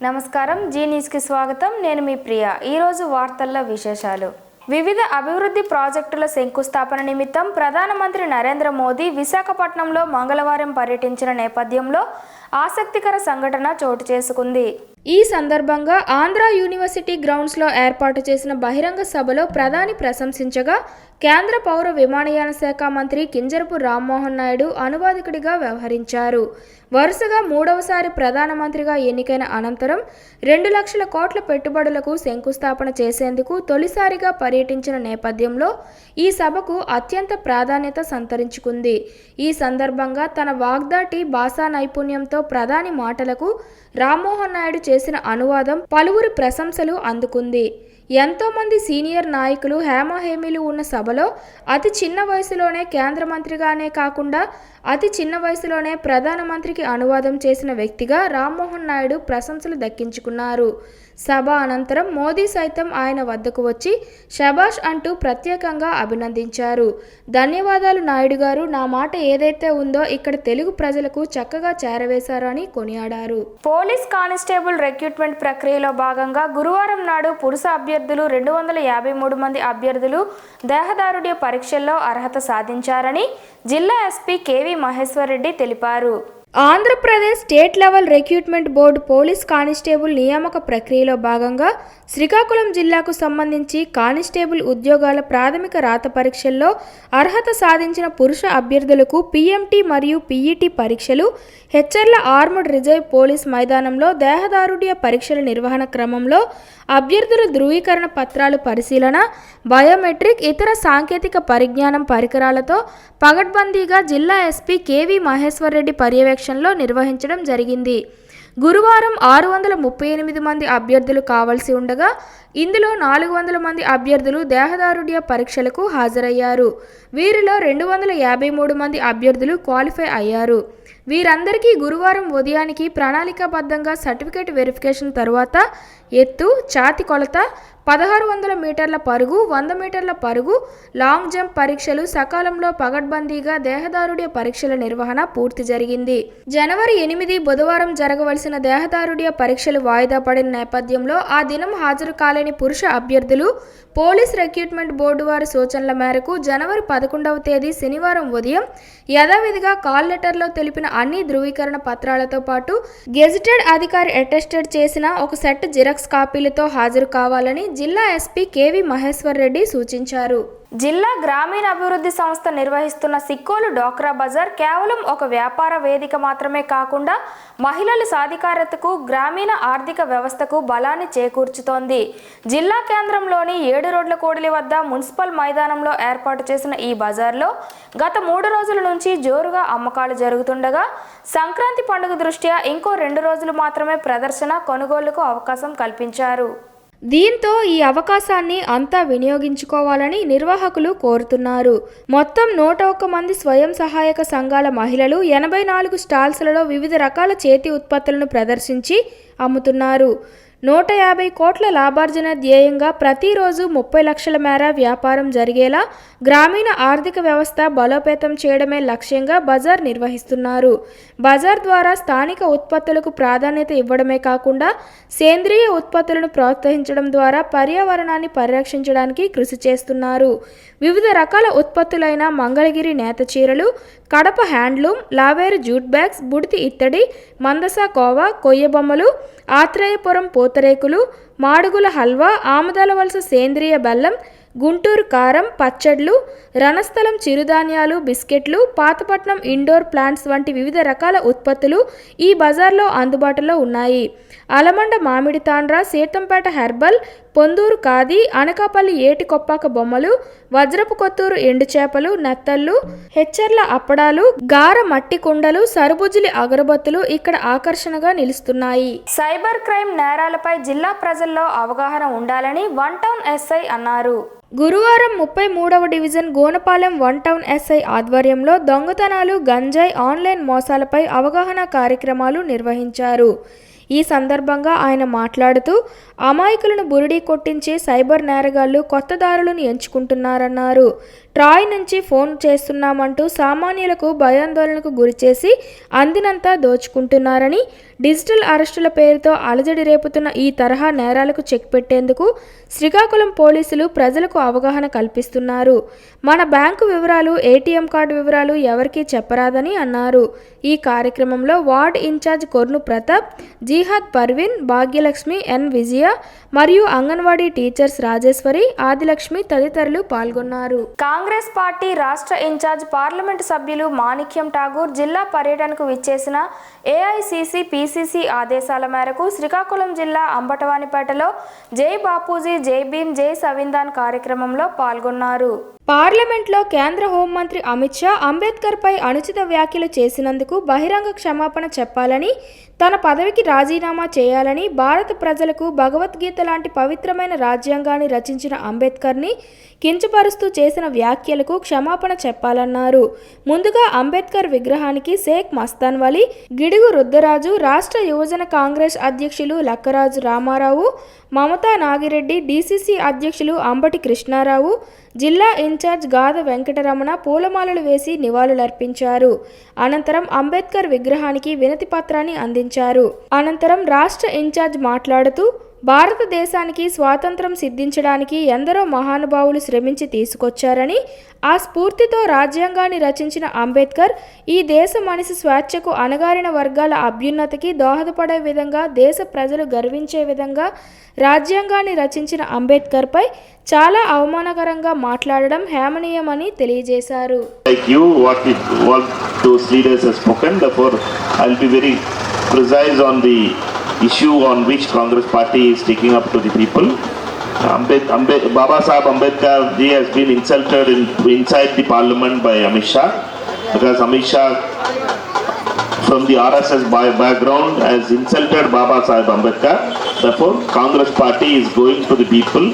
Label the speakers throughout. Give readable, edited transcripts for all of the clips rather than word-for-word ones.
Speaker 1: నమస్కారం, జీ న్యూస్కి స్వాగతం. నేను మీ ప్రియ. ఈరోజు వార్తల్లో విశేషాలు. వివిధ అభివృద్ధి ప్రాజెక్టుల శంకుస్థాపన నిమిత్తం ప్రధానమంత్రి నరేంద్ర మోదీ విశాఖపట్నంలో మంగళవారం పర్యటించిన నేపథ్యంలో ఆసక్తికర సంఘటన చోటు చేసుకుంది. ఈ సందర్భంగా ఆంధ్ర యూనివర్సిటీ గ్రౌండ్స్లో ఏర్పాటు చేసిన బహిరంగ సభలో ప్రధాని ప్రశంసించగా కేంద్ర పౌర విమానయాన శాఖ మంత్రి కింజరపు రామ్మోహన్ నాయుడు అనువాదకుడిగా వ్యవహరించారు. వరుసగా మూడవసారి ప్రధానమంత్రిగా ఎన్నికైన అనంతరం 2 లక్షల కోట్ల పెట్టుబడులకు శంకుస్థాపన చేసేందుకు తొలిసారిగా పర్యటించిన నేపథ్యంలో ఈ సభకు అత్యంత ప్రాధాన్యత సంతరించుకుంది. ఈ సందర్భంగా తన వాగ్దాటి భాషా నైపుణ్యంతో ప్రధాని మాటలకు రామ్మోహన్ నాయుడు చేసిన అనువాదం పలువురి ప్రశంసలు అందుకుంది. ఎంతోమంది సీనియర్ నాయకులు హేమాహేమీలు ఉన్న సభలో అతి చిన్న వయసులోనే కేంద్ర మంత్రిగానే కాకుండా అతి చిన్న వయసులోనే ప్రధానమంత్రికి అనువాదం చేసిన వ్యక్తిగా రామ్మోహన్ నాయుడు ప్రశంసలు దక్కించుకున్నారు. సభ అనంతరం మోదీ సైతం ఆయన వద్దకు వచ్చి శభాష్ అంటూ ప్రత్యేకంగా అభినందించారు. ధన్యవాదాలు నాయుడు గారు, నా మాట ఏదైతే ఉందో ఇక్కడ తెలుగు ప్రజలకు చక్కగా చేరవేశారు అని కొనియాడారు. పోలీస్ కానిస్టేబుల్ రిక్రూట్మెంట్ ప్రక్రియలో భాగంగా గురువారం నాడు పురుష అభ్యర్థులు 253 మంది అభ్యర్థులు దేహదారుఢ్య పరీక్షల్లో అర్హత సాధించారని జిల్లా ఎస్పీ కేవీ మహేశ్వర్ రెడ్డి తెలిపారు. Andhra Pradesh state level recruitment board police constable నియామక ప్రక్రియలో భాగంగా శ్రీకాకుళం జిల్లాకు సంబంధించి కానిస్టేబుల్ ఉద్యోగాల ప్రాథమిక రాత పరీక్షల్లో అర్హత సాధించిన పురుష అభ్యర్థులకు పీఎంటీ మరియు పీఈటీ పరీక్షలు హెచ్చర్ల ఆర్మడ్ రిజర్వ్ పోలీస్ మైదానంలో దేహదారుఢ్య పరీక్షల నిర్వహణ క్రమంలో అభ్యర్థుల ధృవీకరణ పత్రాలు పరిశీలన, బయోమెట్రిక్, ఇతర సాంకేతిక పరిజ్ఞానం పరికరాలతో పగడ్బందీగా జిల్లా ఎస్పీ కేవీ మహేశ్వర్ రెడ్డి పర్యవేక్షణలో నిర్వహించడం జరిగింది. గురువారం 638 మంది అభ్యర్థులు కావాల్సి ఉండగా ఇందులో 400 మంది అభ్యర్థులు దేహదారుఢ్య పరీక్షలకు హాజరయ్యారు. వీరిలో 253 మంది అభ్యర్థులు క్వాలిఫై అయ్యారు. వీరందరికీ గురువారం ఉదయానికి ప్రణాళికాబద్ధంగా సర్టిఫికేట్ వెరిఫికేషన్ తరువాత ఎత్తు, ఛాతి కొలత, 1600 మీటర్ల పరుగు, 100 మీటర్ల పరుగు, లాంగ్ జంప్ పరీక్షలు సకాలంలో పగడ్బందీగా దేహదారుఢ్య పరీక్షల నిర్వహణ పూర్తి జరిగింది. జనవరి 8 బుధవారం జరగవలసిన దేహదారుఢ్య పరీక్షలు వాయిదా పడిన నేపథ్యంలో ఆ దినం హాజరు కాలేని పురుష అభ్యర్థులు పోలీస్ రిక్రూట్మెంట్ బోర్డు వారి సూచనల మేరకు జనవరి 11వ తేదీ శనివారం ఉదయం యథావిధిగా కాల్ లెటర్లో తెలిపిన అన్ని ధృవీకరణ పత్రాలతో పాటు గెజిటెడ్ అధికారి అటెస్టెడ్ చేసిన ఒక సెట్ జిరాక్స్ కాపీలతో హాజరు కావాలని జిల్లా ఎస్పీ కేవీ మహేశ్వర్ రెడ్డి సూచించారు. జిల్లా గ్రామీణ అభివృద్ధి సంస్థ నిర్వహిస్తున్న సిక్కోలు డ్వాక్రా బజార్ కేవలం ఒక వ్యాపార వేదిక మాత్రమే కాకుండా మహిళల సాధికారతకు, గ్రామీణ ఆర్థిక వ్యవస్థకు బలాన్ని చేకూర్చుతోంది. జిల్లా కేంద్రంలోని 7 రోడ్ల కూడలి వద్ద మున్సిపల్ మైదానంలో ఏర్పాటు చేసిన ఈ బజార్లో గత 3 రోజుల నుంచి జోరుగా అమ్మకాలు జరుగుతుండగా సంక్రాంతి పండుగ దృష్ట్యా ఇంకో 2 రోజులు మాత్రమే ప్రదర్శన, కొనుగోలుకు అవకాశం కల్పించారు. దీంతో ఈ అవకాశాన్ని అంతా వినియోగించుకోవాలని నిర్వాహకులు కోరుతున్నారు. మొత్తం 101 మంది స్వయం సహాయక సంఘాల మహిళలు 84 స్టాల్స్లలో వివిధ రకాల చేతి ఉత్పత్తులను ప్రదర్శించి అమ్ముతున్నారు. 150 కోట్ల లాభార్జన ధ్యేయంగా ప్రతిరోజు 30 లక్షల మేర వ్యాపారం జరిగేలా గ్రామీణ ఆర్థిక వ్యవస్థ బలోపేతం చేయడమే లక్ష్యంగా బజార్ నిర్వహిస్తున్నారు. బజార్ ద్వారా స్థానిక ఉత్పత్తులకు ప్రాధాన్యత ఇవ్వడమే కాకుండా సేంద్రియ ఉత్పత్తులను ప్రోత్సహించడం ద్వారా పర్యావరణాన్ని పరిరక్షించడానికి కృషి చేస్తున్నారు. వివిధ రకాల ఉత్పత్తులైన మంగళగిరి నేత చీరలు, Kadapa handloom, Laveru jute bags, Budithi ఇత్తడి, మందస కోవా, కొయ్య బొమ్మలు, ఆత్రేయపురం పూతరేకులు, మాడుగుల హల్వా, ఆమదాల వలస సేంద్రియ బెల్లం, గుంటూరు కారం, పచ్చడ్లు, రణస్థలం చిరుధాన్యాలు, బిస్కెట్లు, పాతపట్నం ఇండోర్ ప్లాంట్స్ వంటి వివిధ రకాల ఉత్పత్తులు ఈ బజార్లో అందుబాటులో ఉన్నాయి. అలమండ మామిడి తాండ్ర, సీతంపేట హెర్బల్, పొందూరు ఖాదీ, అనకాపల్లి ఏటి కొప్పాక బొమ్మలు, వజ్రపు కొత్తూరు ఎండు చేపలు, నెత్తళ్ళు, హెచ్చర్ల అప్పడాలు, గార మట్టి కుండలు, సరుబుజ్జిలి అగరబత్తులు ఇక్కడ ఆకర్షణగా నిలుస్తున్నాయి. సైబర్ క్రైమ్ నేరాలపై జిల్లా ప్రజల్లో అవగాహన ఉండాలని 1 టౌన్ ఎస్ఐ అన్నారు. గురువారం 33వ డివిజన్ గోనపాలెం 1 టౌన్ ఎస్ఐ ఆధ్వర్యంలో దొంగతనాలు, గంజాయి, ఆన్లైన్ మోసాలపై అవగాహన కార్యక్రమాలు నిర్వహించారు. ఈ సందర్భంగా ఆయన మాట్లాడుతూ అమాయకులను బురిడీ కొట్టించే సైబర్ నేరగాళ్లు కొత్త దారులను ఎంచుకుంటున్నారన్నారు. ట్రాయ్ నుంచి ఫోన్ చేస్తున్నామంటూ సామాన్యులకు భయాందోళనకు గురిచేసి అందినంతా దోచుకుంటున్నారని, డిజిటల్ అరెస్టుల పేరుతో అలజడి రేపుతున్న ఈ తరహా నేరాలకు చెక్ పెట్టేందుకు శ్రీకాకుళం పోలీసులు ప్రజలకు అవగాహన కల్పిస్తున్నారు. మన బ్యాంకు వివరాలు, ఏటీఎం కార్డు వివరాలు ఎవరికీ చెప్పరాదని అన్నారు. ఈ కార్యక్రమంలో వార్డ్ ఇన్ఛార్జ్ కొర్ను ప్రతాప్, జీహాద్ పర్వీన్, భాగ్యలక్ష్మి, ఎన్ విజయ మరియు అంగన్వాడీ టీచర్స్ రాజేశ్వరి, ఆదిలక్ష్మి తదితరులు పాల్గొన్నారు. కాంగ్రెస్ పార్టీ రాష్ట్ర ఇన్ఛార్జ్ పార్లమెంటు సభ్యులు మాణిక్యం ఠాగూర్ జిల్లా పర్యటనకు విచ్చేసిన ఏఐసిసి పిసిసి ఆదేశాల మేరకు శ్రీకాకుళం జిల్లా అంబటవానిపేటలో జై బాపూజీ, జై భీమ్, జై సంవిధాన్ కార్యక్రమంలో పాల్గొన్నారు. పార్లమెంట్లో కేంద్ర హోంమంత్రి అమిత్ షా అంబేద్కర్పై అనుచిత వ్యాఖ్యలు చేసినందుకు బహిరంగ క్షమాపణ చెప్పాలని, తన పదవికి రాజీనామా చేయాలని, భారత ప్రజలకు భగవద్గీత లాంటి పవిత్రమైన రాజ్యాంగాన్ని రచించిన అంబేద్కర్ని కించపరుస్తూ చేసిన వ్యాఖ్యలకు క్షమాపణ చెప్పాలన్నారు. ముందుగా అంబేద్కర్ విగ్రహానికి షేక్ మస్తాన్ వలి, గిడుగు రుద్రరాజు, రాష్ట్ర యువజన కాంగ్రెస్ అధ్యక్షులు లక్కరాజు రామారావు, మమతా నాగిరెడ్డి, డీసీసీ అధ్యక్షులు అంబటి కృష్ణారావు, జిల్లా ఇన్ఛార్జ్ గాద వెంకటరమణ పూలమాలలు వేసి నివాళులర్పించారు. అనంతరం అంబేద్కర్ విగ్రహానికి వినతి పత్రాన్ని అందించారు. అనంతరం రాష్ట్ర ఇన్ఛార్జ్ మాట్లాడుతూ, భారతదేశానికి స్వాతంత్రం సిద్ధించడానికి ఎందరో మహానుభావులు శ్రమించి తీసుకొచ్చారని, ఆ స్ఫూర్తితో రాజ్యాంగాన్ని రచించిన అంబేద్కర్ ఈ దేశ మనిషి స్వేచ్ఛకు, అణగారిన వర్గాల అభ్యున్నతికి దోహదపడే విధంగా, దేశ ప్రజలు గర్వించే విధంగా రాజ్యాంగాన్ని రచించిన అంబేద్కర్పై చాలా అవమానకరంగా మాట్లాడడం హేమనీయమని తెలియజేశారు.
Speaker 2: issue on which Congress party is taking up to the people. Baba Saheb Ambedkar ji has been insulted inside the parliament by Amit Shah, because Amit Shah from the RSS background has insulted Baba Saheb Ambedkar. Therefore, Congress party is going to the people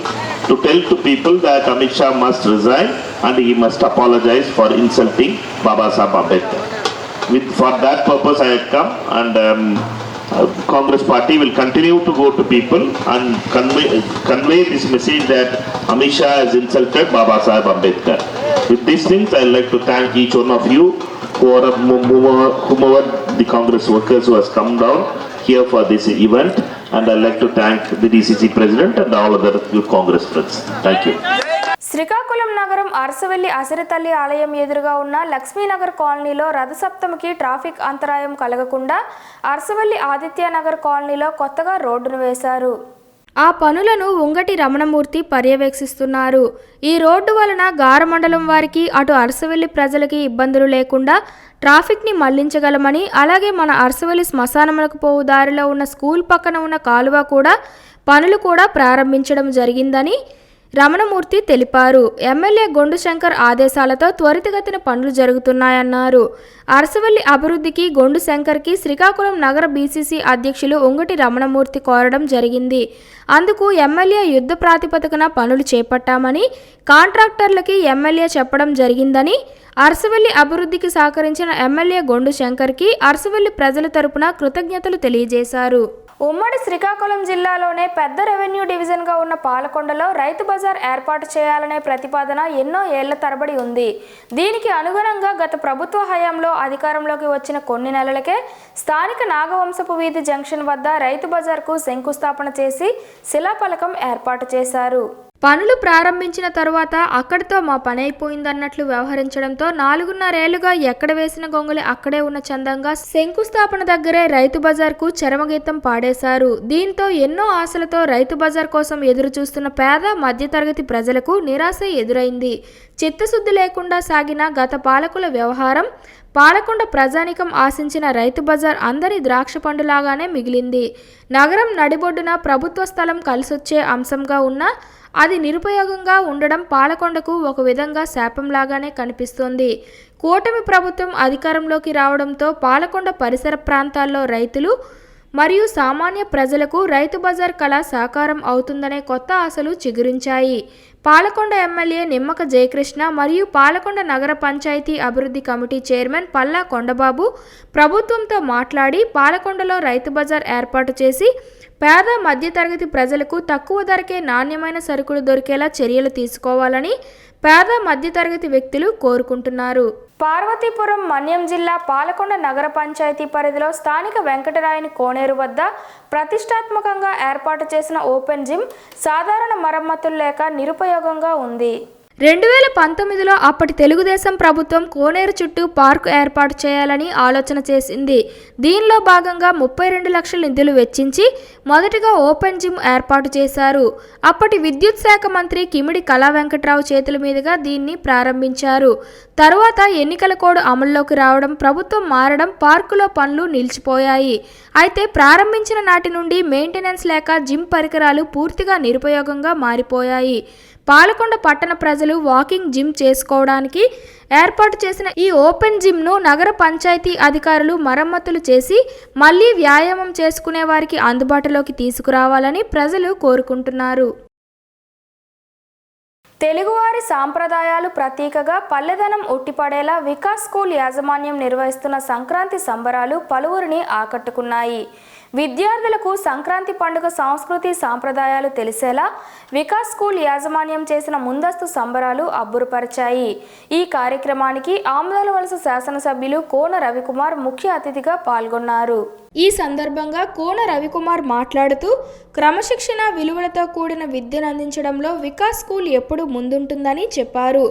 Speaker 2: to tell to people that Amit Shah must resign and he must apologize for insulting Baba Saheb Ambedkar. For that purpose I had come, and Congress party will continue to go to people and convey this message that Amit Shah has insulted Baba Saheb Ambedkar. With these things, I would like to thank each one of you, whomever the Congress workers who has come down here for this event, and I would like to thank the DCC President and all other Congress friends. Thank you.
Speaker 1: Srikakulam నగరం అరసవెల్లి అసిరితల్లి ఆలయం ఎదురుగా ఉన్న లక్ష్మీనగర్ కాలనీలో రథసప్తమికి traffic అంతరాయం కలగకుండా అరసవెల్లి ఆదిత్యనగర్ కాలనీలో కొత్తగా రోడ్డును వేశారు. ఆ పనులను ఉంగటి రమణమూర్తి పర్యవేక్షిస్తున్నారు. ఈ రోడ్డు వలన గారమండలం వారికి, అటు అరసవెల్లి ప్రజలకి ఇబ్బందులు లేకుండా ట్రాఫిక్ని మళ్లించగలమని, అలాగే మన అరసవెల్లి శ్మశానములకు పోవు దారిలో ఉన్న స్కూల్ పక్కన ఉన్న కాలువ పనులు కూడా ప్రారంభించడం జరిగిందని రమణమూర్తి తెలిపారు. ఎమ్మెల్యే గొండు శంకర్ ఆదేశాలతో త్వరితగతిన పనులు జరుగుతున్నాయన్నారు. అరసవెల్లి అభివృద్ధికి గొండు శంకర్కి శ్రీకాకుళం నగర బీసీసీ అధ్యక్షులు ఉంగటి రమణమూర్తి కోరడం జరిగింది. అందుకు ఎమ్మెల్యే యుద్ధ ప్రాతిపదికన పనులు చేపట్టామని, కాంట్రాక్టర్లకి ఎమ్మెల్యే చెప్పడం జరిగిందని, అరసవెల్లి అభివృద్ధికి సహకరించిన ఎమ్మెల్యే గొండు శంకర్కి అరసవెల్లి ప్రజల తరపున కృతజ్ఞతలు తెలియజేశారు. ఉమ్మడి శ్రీకాకుళం జిల్లాలోనే పెద్ద రెవెన్యూ డివిజన్గా ఉన్న పాలకొండలో రైతు బజార్ ఏర్పాటు చేయాలనే ప్రతిపాదన ఎన్నో ఏళ్ల తరబడి ఉంది. దీనికి అనుగుణంగా గత ప్రభుత్వ హయాంలో అధికారంలోకి వచ్చిన కొన్ని నెలలకే స్థానిక నాగవంశపు వీధి జంక్షన్ వద్ద రైతు బజార్కు శంకుస్థాపన చేసి శిలాఫలకం ఏర్పాటు చేశారు. పనులు ప్రారంభించిన తరువాత అక్కడితో మా పని అయిపోయిందన్నట్లు వ్యవహరించడంతో 4.5 ఏళ్లుగా ఎక్కడ వేసిన గొంగలి అక్కడే ఉన్న చందంగా శంకుస్థాపన దగ్గరే రైతు బజార్కు చరమగీతం పాడేశారు. దీంతో ఎన్నో ఆశలతో రైతు బజార్ కోసం ఎదురు చూస్తున్న పేద మధ్యతరగతి ప్రజలకు నిరాశ ఎదురైంది. చిత్తశుద్ధి లేకుండా సాగిన గత పాలకుల వ్యవహారం, పాలకొండ ప్రజానికం ఆశించిన రైతు బజార్ అందరి ద్రాక్ష పండులాగానే మిగిలింది. నగరం నడిబొడ్డున ప్రభుత్వ స్థలం కలిసొచ్చే అంశంగా ఉన్న అది నిరుపయోగంగా ఉండడం పాలకొండకు ఒక విధంగా శాపంలాగానే కనిపిస్తోంది. కూటమి ప్రభుత్వం అధికారంలోకి రావడంతో పాలకొండ పరిసర ప్రాంతాల్లో రైతులు మరియు సామాన్య ప్రజలకు రైతు బజార్ కళ సాకారం అవుతుందనే కొత్త ఆశలు చిగురించాయి. పాలకొండ ఎమ్మెల్యే నిమ్మక జయకృష్ణ మరియు పాలకొండ నగర పంచాయతీ అభివృద్ధి కమిటీ చైర్మన్ పల్లా కొండబాబు ప్రభుత్వంతో మాట్లాడి పాలకొండలో రైతు బజార్ ఏర్పాటు చేసి పేద మధ్యతరగతి ప్రజలకు తక్కువ ధరకే నాణ్యమైన సరుకులు దొరికేలా చర్యలు తీసుకోవాలని పేద మధ్యతరగతి వ్యక్తులు కోరుకుంటున్నారు. పార్వతీపురం మన్యం జిల్లా పాలకొండ నగర పంచాయతీ పరిధిలో స్థానిక వెంకటరాయని కోనేరు వద్ద ప్రతిష్టాత్మకంగా ఏర్పాటు చేసిన ఓపెన్ జిమ్ సాధారణ మరమ్మతులు లేక నిరుపయోగంగా ఉంది. 2019లో అప్పటి తెలుగుదేశం ప్రభుత్వం కోనేరు చుట్టూ పార్కు ఏర్పాటు చేయాలని ఆలోచన చేసింది. దీనిలో భాగంగా 32 లక్షల నిధులు వెచ్చించి మొదటిగా ఓపెన్ జిమ్ ఏర్పాటు చేశారు. అప్పటి విద్యుత్ శాఖ మంత్రి కిమిడి కళా వెంకట్రావు చేతుల మీదుగా దీన్ని ప్రారంభించారు. తరువాత ఎన్నికల కోడ్ అమల్లోకి రావడం, ప్రభుత్వం మారడం పార్కులో పనులు నిలిచిపోయాయి. అయితే ప్రారంభించిన నాటి నుండి మెయింటెనెన్స్ లేక జిమ్ పరికరాలు పూర్తిగా నిరుపయోగంగా మారిపోయాయి. పాలకొండ పట్టణ ప్రజలు వాకింగ్ జిమ్ చేసుకోవడానికి ఏర్పాటు చేసిన ఈ ఓపెన్ జిమ్ను నగర పంచాయతీ అధికారులు మరమ్మతులు చేసి మళ్లీ వ్యాయామం చేసుకునే వారికి అందుబాటులోకి తీసుకురావాలని ప్రజలు కోరుకుంటున్నారు. తెలుగువారి సాంప్రదాయాలు ప్రతీకగా పల్లెదనం ఉట్టిపడేలా వికాస్ స్కూల్ యాజమాన్యం నిర్వహిస్తున్న సంక్రాంతి సంబరాలు పలువురిని ఆకట్టుకున్నాయి. విద్యార్థులకు సంక్రాంతి పండుగ సంస్కృతి సాంప్రదాయాలు తెలిసేలా వికాస్ స్కూల్ యాజమాన్యం చేసిన ముందస్తు సంబరాలు అబ్బురుపరిచాయి. ఈ కార్యక్రమానికి ఆమదాలవలస శాసనసభ్యులు కోన రవికుమార్ ముఖ్య అతిథిగా పాల్గొన్నారు. ఈ సందర్భంగా కోన రవికుమార్ మాట్లాడుతూ క్రమశిక్షణ విలువలతో కూడిన విద్యను అందించడంలో వికాస్ స్కూల్ ఎప్పుడు ముందుంటుందని చెప్పారు.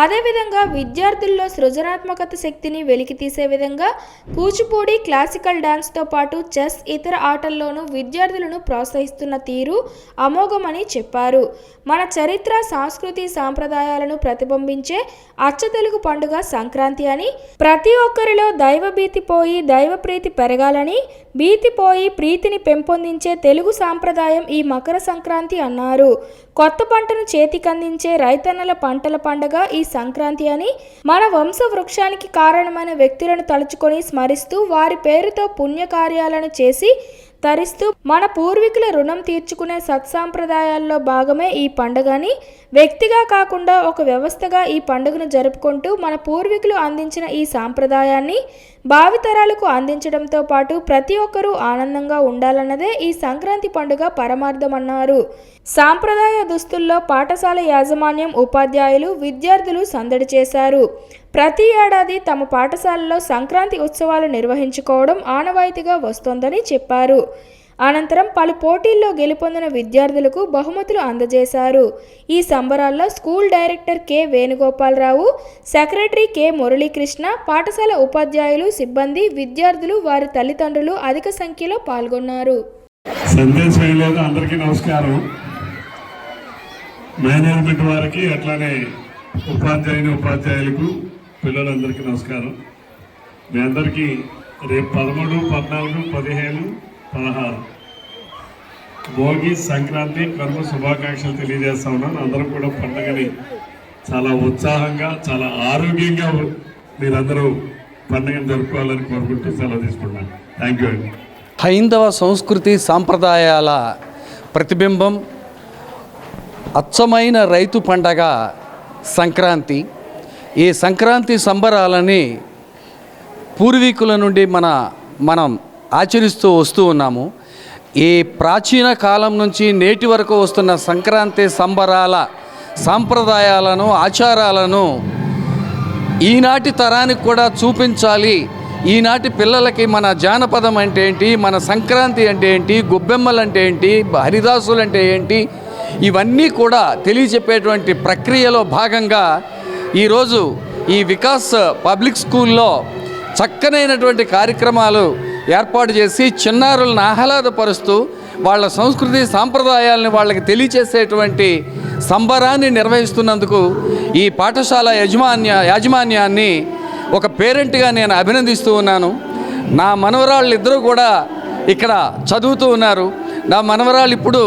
Speaker 1: అదేవిధంగా విద్యార్థుల్లో సృజనాత్మకత శక్తిని వెలికితీసే విధంగా కూచిపూడి, క్లాసికల్ డాన్స్తో పాటు చెస్, ఇతర ఆటల్లోనూ విద్యార్థులను ప్రోత్సహిస్తున్న తీరు అమోఘమని చెప్పారు. మన చరిత్ర, సంస్కృతి, సాంప్రదాయాలను ప్రతిబింబించే అచ్చ తెలుగు పండుగ సంక్రాంతి అని, ప్రతి ఒక్కరిలో దైవభీతి పోయి దైవప్రీతి పెరగాలని, భీతి పోయి ప్రీతిని పెంపొందించే తెలుగు సాంప్రదాయం ఈ మకర సంక్రాంతి అన్నారు. కొత్త పంటను చేతికందించే రైతన్నల పంటల పండుగ ఈ సంక్రాంతి అని, మన వంశ వృక్షానికి కారణమైన వ్యక్తులను తలుచుకొని స్మరిస్తూ వారి పేరుతో పుణ్యకార్యాలను చేసి తరిస్తూ మన పూర్వీకుల రుణం తీర్చుకునే సత్సాంప్రదాయాల్లో భాగమే ఈ పండుగని, వ్యక్తిగా కాకుండా ఒక వ్యవస్థగా ఈ పండుగను జరుపుకుంటూ మన పూర్వీకులు అందించిన ఈ సాంప్రదాయాన్ని భావితరాలకు అందించడంతో పాటు ప్రతి ఒక్కరూ ఆనందంగా ఉండాలన్నదే ఈ సంక్రాంతి పండుగ పరమార్థమన్నారు. సాంప్రదాయ దుస్తుల్లో పాఠశాల యాజమాన్యం, ఉపాధ్యాయులు, విద్యార్థులు సందడి చేశారు. ప్రతి ఏడాది తమ పాఠశాలలో సంక్రాంతి ఉత్సవాలు నిర్వహించుకోవడం ఆనవాయితీగా వస్తోందని చెప్పారు. అనంతరం పలు పోటీల్లో గెలుపొందిన విద్యార్థులకు బహుమతులు అందజేశారు. ఈ సంబరాల్లో school director K Venugopala Rao, secretary K Muralikrishna, పాఠశాల ఉపాధ్యాయులు, సిబ్బంది, విద్యార్థులు, వారి తల్లిదండ్రులు అధిక సంఖ్యలో పాల్గొన్నారు.
Speaker 3: అందరికీ నమస్కారం. మేనేజ్మెంట్ వారికి, అట్లానే ఉపాధ్యాయులకు, పిల్లలందరికీ నమస్కారం. మీ అందరికీ రేపు 13, 14, 15, 16 భోగి, సంక్రాంతి, కర్మ శుభాకాంక్షలు తెలియజేస్తా ఉన్నాను. అందరూ కూడా పండుగని చాలా ఉత్సాహంగా, చాలా ఆరోగ్యంగా మీరందరూ పండుగను జరుపుకోవాలని కోరుకుంటూ సెలవు తీసుకున్నాను. థ్యాంక్ యూ అండి.
Speaker 4: హైందవ సంస్కృతి సాంప్రదాయాల ప్రతిబింబం, అచ్చమైన రైతు పండగ సంక్రాంతి. ఈ సంక్రాంతి సంబరాలని పూర్వీకుల నుండి మనం ఆచరిస్తూ వస్తూ ఉన్నాము. ఈ ప్రాచీన కాలం నుంచి నేటి వరకు వస్తున్న సంక్రాంతి సంబరాల సాంప్రదాయాలను, ఆచారాలను ఈనాటి తరానికి కూడా చూపించాలి. ఈనాటి పిల్లలకి మన జానపదం అంటే ఏంటి, మన సంక్రాంతి అంటే ఏంటి, గొబ్బెమ్మలు అంటే ఏంటి, హరిదాసులు అంటే ఏంటి, ఇవన్నీ కూడా తెలియచెప్పేటువంటి ప్రక్రియలో భాగంగా ఈరోజు ఈ వికాస్ పబ్లిక్ స్కూల్లో చక్కనైనటువంటి కార్యక్రమాలు ఏర్పాటు చేసి చిన్నారులను ఆహ్లాదపరుస్తూ వాళ్ళ సంస్కృతి సాంప్రదాయాలను వాళ్ళకి తెలియచేసేటువంటి సంబరాన్ని నిర్వహిస్తున్నందుకు ఈ పాఠశాల యాజమాన్యాన్ని ఒక పేరెంట్గా నేను అభినందిస్తూ ఉన్నాను. నా మనవరాళ్ళు ఇద్దరూ కూడా ఇక్కడ చదువుతూ ఉన్నారు. నా మనవరాళ్ళు ఇప్పుడు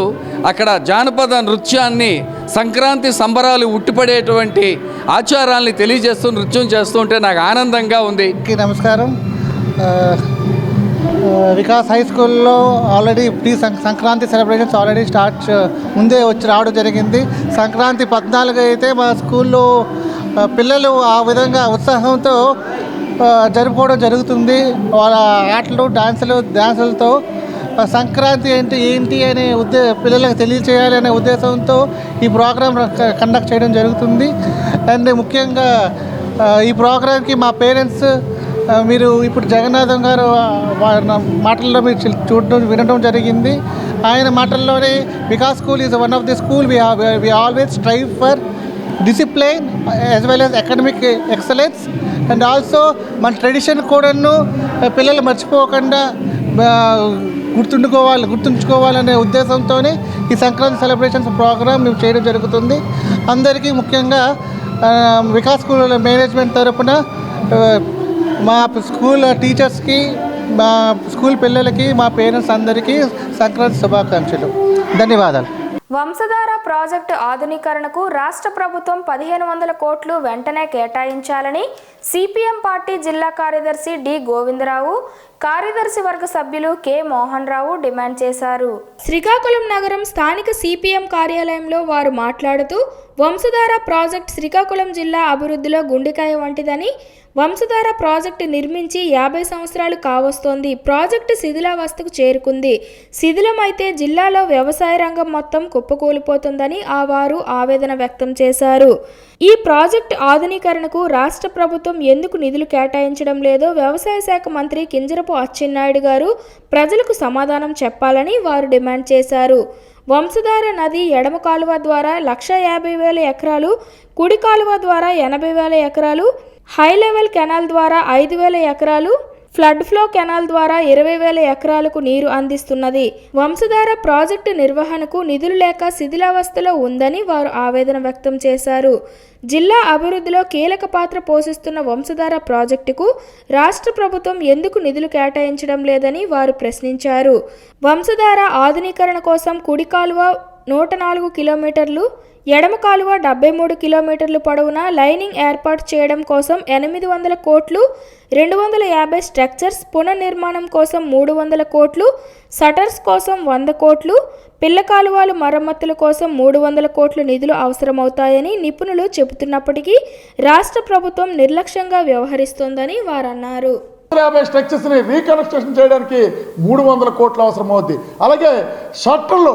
Speaker 4: అక్కడ జానపద నృత్యాన్ని, సంక్రాంతి సంబరాలు ఉట్టిపడేటువంటి ఆచారాల్ని తెలియజేస్తూ నృత్యం చేస్తూ ఉంటే నాకు ఆనందంగా ఉంది.
Speaker 5: నమస్కారం. వికాస్ హై స్కూల్లో already pre Sankranti celebrations already ముందే వచ్చి రావడం జరిగింది. సంక్రాంతి 14 అయితే మా స్కూల్లో పిల్లలు ఆ విధంగా ఉత్సాహంతో జరుపుకోవడం జరుగుతుంది. వాళ్ళ ఆటలు డాన్సులతో సంక్రాంతి ఏంటి అనే పిల్లలకు తెలియచేయాలి అనే ఉద్దేశంతో ఈ ప్రోగ్రాం కండక్ట్ చేయడం జరుగుతుంది. అండ్ ముఖ్యంగా ఈ ప్రోగ్రాంకి మా పేరెంట్స్ మీరు ఇప్పుడు జగన్నాథం గారు మాటల్లో మీరు వినడం జరిగింది. ఆయన మాటల్లోనే Vikas school is one of the school we always strive for discipline as well as academic excellence and also మన ట్రెడిషన్ కూడాను పిల్లలు మర్చిపోకుండా గుర్తుంచుకోవాలనే ఉద్దేశంతోనే ఈ సంక్రాంతి సెలబ్రేషన్స్ ప్రోగ్రామ్ మేము చేయడం జరుగుతుంది. అందరికీ ముఖ్యంగా వికాస్ స్కూల్ మేనేజ్మెంట్ తరపున మా స్కూల్ టీచర్స్కి, మా స్కూల్ పిల్లలకి, మా పేరెంట్స్ అందరికీ సంక్రాంతి శుభాకాంక్షలు. ధన్యవాదాలు.
Speaker 1: వంశధార ప్రాజెక్టు ఆధునీకరణకు రాష్ట్ర ప్రభుత్వం 1500 కోట్లు వెంటనే కేటాయించాలని సిపిఎం పార్టీ జిల్లా కార్యదర్శి డి గోవిందరావు, కార్యదర్శి వర్గ సభ్యులు కె మోహన్ రావు డిమాండ్ చేశారు. శ్రీకాకుళం నగరం స్థానిక సిపిఎం కార్యాలయంలో వారు మాట్లాడుతూ వంశధార ప్రాజెక్టు శ్రీకాకుళం జిల్లా అభివృద్ధిలో గుండెకాయ వంటిదని, వంశధార ప్రాజెక్టు నిర్మించి 50 సంవత్సరాలు కావస్తోంది. ప్రాజెక్టు శిథిలావస్థకు చేరుకుంది. శిథిలమైతే జిల్లాలో వ్యవసాయ రంగం మొత్తం కుప్పకూలిపోతుందని వారు ఆవేదన వ్యక్తం చేశారు. ఈ ప్రాజెక్టు ఆధునీకరణకు రాష్ట్ర ప్రభుత్వం ఎందుకు నిధులు కేటాయించడం లేదో వ్యవసాయ శాఖ మంత్రి కింజరపు అచ్చెన్నాయుడు గారు ప్రజలకు సమాధానం చెప్పాలని వారు డిమాండ్ చేశారు. వంశధార నది ఎడమ కాలువ ద్వారా 1,50,000 ఎకరాలు, కుడి కాలువ ద్వారా 80,000 ఎకరాలు, హై లెవెల్ కెనాల్ ద్వారా 5,000 ఎకరాలు, ఫ్లడ్ ఫ్లో కెనాల్ ద్వారా 20,000 ఎకరాలకు నీరు అందిస్తున్నది. వంశధార ప్రాజెక్టు నిర్వహణకు నిధులు లేక శిథిలావస్థలో ఉందని వారు ఆవేదన వ్యక్తం చేశారు. జిల్లా అభివృద్ధిలో కీలక పాత్ర పోషిస్తున్న వంశధార ప్రాజెక్టుకు రాష్ట్ర ప్రభుత్వం ఎందుకు నిధులు కేటాయించడం లేదని వారు ప్రశ్నించారు. వంశధార ఆధునీకరణ కోసం కుడి కాలువ 104 కిలోమీటర్లు, ఎడమ కాలువ 73 కిలోమీటర్లు పొడవునా లైనింగ్ ఏర్పాటు చేయడం కోసం 800 కోట్లు, 250 స్ట్రక్చర్స్ పునర్నిర్మాణం కోసం 300 కోట్లు, షటర్స్ కోసం 100 కోట్లు, పిల్ల కాలువలు మరమ్మతుల కోసం 300 కోట్ల నిధులు అవసరమవుతాయని నిపుణులు చెబుతున్నప్పటికీ రాష్ట్ర ప్రభుత్వం నిర్లక్ష్యంగా వ్యవహరిస్తోందని వారన్నారు.
Speaker 6: 50 స్ట్రక్చర్స్ని రీకన్స్ట్రక్షన్ చేయడానికి 300 కోట్లు అవసరం అవుద్ది. అలాగే షట్టర్లు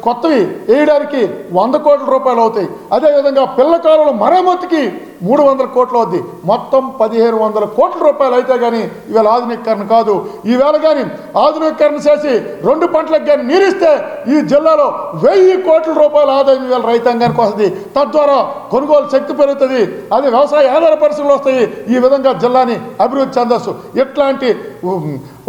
Speaker 6: కొత్తవి వేయడానికి 100 కోట్ల రూపాయలు అవుతాయి. అదేవిధంగా పిల్ల కాలువల మరమ్మతుకి 300 కోట్లు అవుద్ది. మొత్తం 1,500 కోట్ల రూపాయలు అయితే కానీ ఇవాళ ఆధునీకరణ కాదు. ఈవేళ కానీ ఆధునీకరణ చేసి 2 పంటలకు కానీ నీరిస్తే ఈ జిల్లాలో 1000 కోట్ల రూపాయల ఆదాయం ఇవాళ రైతాంగానికి వస్తుంది. తద్వారా కొనుగోలు శక్తి పెరుగుతుంది. అది వ్యవసాయ ఆధార పరిశ్రమలు వస్తాయి. ఈ విధంగా జిల్లాని అభివృద్ధి చెందొచ్చు. ఇట్లాంటి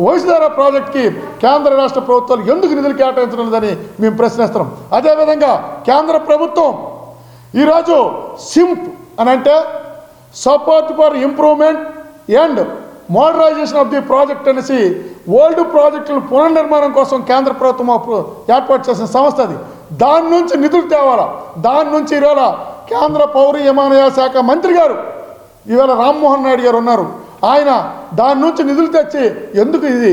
Speaker 6: వంశధార ప్రాజెక్ట్కి కేంద్ర రాష్ట్ర ప్రభుత్వాలు ఎందుకు నిధులు కేటాయించడం లేదని మేము ప్రశ్నిస్తున్నాం. అదేవిధంగా కేంద్ర ప్రభుత్వం ఈరోజు సింప్ అని అంటే support for improvement and modernisation of the project అనేసి ఓల్డ్ ప్రాజెక్టులను పునర్నిర్మాణం కోసం కేంద్ర ప్రభుత్వం ఏర్పాటు చేసిన సంస్థ అది. దాని నుంచి నిధులు తేవాలా. దాని నుంచి ఈవేళ కేంద్ర పౌర విమానయాన శాఖ మంత్రి గారు ఈవేళ రామ్మోహన్ నాయుడు గారు ఉన్నారు. ఆయన దాని నుంచి నిధులు తెచ్చి ఎందుకు ఇది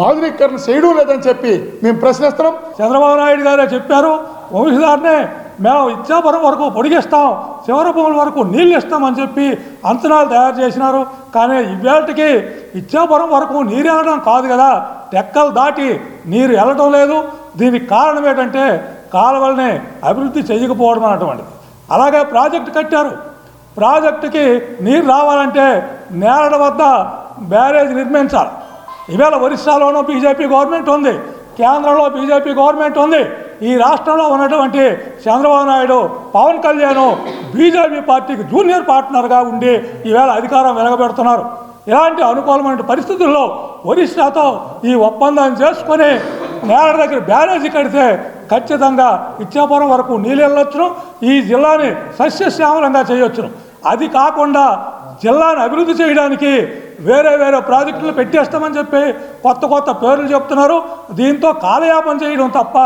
Speaker 6: ఆధునీకరణ చేయడం లేదని చెప్పి మేము ప్రశ్నిస్తున్నాం.
Speaker 7: చంద్రబాబు నాయుడు గారే చెప్పారు, వంశధారనే మేము ఇచ్చాపురం వరకు పొడిగిస్తాం, శివరభూముల వరకు నీళ్ళు ఇస్తామని చెప్పి అంచనాలు తయారు చేసినారు. కానీ ఇవాళకి ఇచ్చాపురం వరకు నీరు వెళ్ళడం కాదు కదా, టెక్కలు దాటి నీరు వెళ్ళడం లేదు. దీనికి కారణం ఏంటంటే కాలువల్ని అభివృద్ధి చేయకపోవడం అన్నటువంటిది. అలాగే ప్రాజెక్టు కట్టారు. ప్రాజెక్టుకి నీరు రావాలంటే నేలల వద్ద బ్యారేజ్ నిర్మించాలి. ఈవేళ ఒరిస్సాలోనూ బీజేపీ గవర్నమెంట్ ఉంది, కేంద్రంలో బీజేపీ గవర్నమెంట్ ఉంది. ఈ రాష్ట్రంలో ఉన్నటువంటి చంద్రబాబు నాయుడు, పవన్ కళ్యాణ్ బీజేపీ పార్టీకి జూనియర్ పార్ట్నర్గా ఉండి ఈవేళ అధికారం వెలగబెడుతున్నారు. ఇలాంటి అనుకూలమైన పరిస్థితుల్లో ఒరిస్సాతో ఈ ఒప్పందం చేసుకొని నేల దగ్గర బ్యారేజీ కడితే ఖచ్చితంగా ఇచ్చాపురం వరకు నీళ్ళు వెళ్ళొచ్చును, ఈ జిల్లాని సస్యశ్యామలంగా చేయొచ్చును. అది కాకుండా జిల్లాను అభివృద్ధి చేయడానికి వేరే వేరే ప్రాజెక్టులు పెట్టేస్తామని చెప్పి కొత్త పేర్లు చెప్తున్నారు. దీంతో కాలయాపన చేయడం తప్ప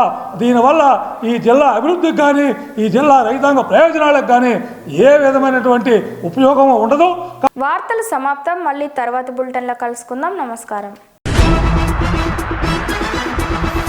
Speaker 7: దీనివల్ల ఈ జిల్లా అభివృద్ధికి కానీ ఈ జిల్లా రైతాంగ ప్రయోజనాలకు కానీ ఏ విధమైనటువంటి ఉపయోగం ఉండదు.
Speaker 1: వార్తలు సమాప్తం. మళ్ళీ తర్వాత బులెటిన్లో కలుసుకుందాం. నమస్కారం.
Speaker 6: చేయండి.